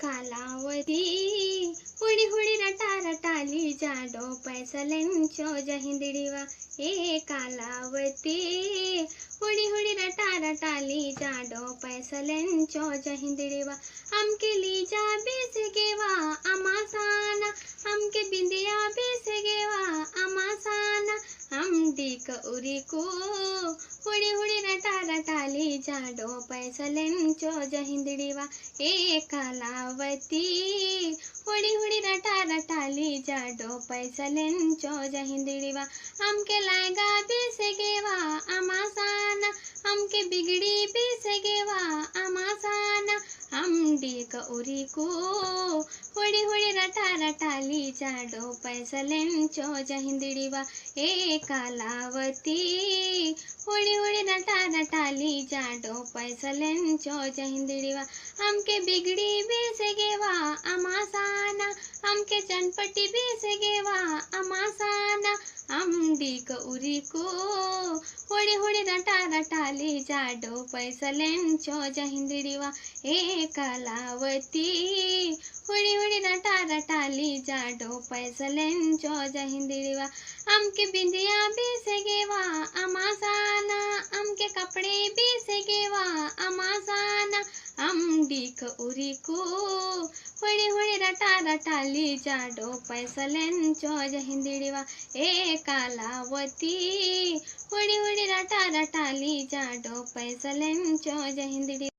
कालावधी हुडी हुडी रटा रटाली जाडो पैसलेंचो जहिंदिड़ीवा कालावती हुडी हुडी रटा रटाली जाडो पैसलेंचो जहिंदिड़ीवा हमके लीजा बेसगेवा अमासाना हमके बिंदिया बेसगेवा अमासाना हम डीक उरी को हुडी हुडी रटा रटाली जाडो पैसलेंचो जहिंदिड़ीवा कालावती हुडी हुडी रटा रटाली जाडो पैसलेंचो जहिंदिड़ीवा हमके लायगा बेसगेवा अमासाना हमके बिगड़ी बेसगेवा अमासाना हम डीक उरी को हुडी हुडी रटा रटाली जाडो पैसलेंचो जहिंदिड़ीवा कालावती हुडी हुडी रटा रटाली जाडो पैसलेंचो जहिंदिड़ीवा हमके बिगड़ी बेसगेवा अमासाना हमके चनपटी बेसगेवा अमासाना हम डीक उरी को हुडी हुडी रटा रटाली जाडो पैसलेंचो जहिंदिड़ीवा कालावती हुडी हुडी रटा रटाली जाडो पैसलेंचो जहिंदिड़ीवा हमके बिंदिया बेसगेवा अमासाना हमके कपड़े बेसगेवा अमासाना हम डीक उरी को हुडी हुडी रटा रटाली जाडो पैसलेंचो जहिंदिड़ीवा कालावती हुडी हुडी रटा रटाली जाडो पैसलेंचो जहिंदिड़ीवा।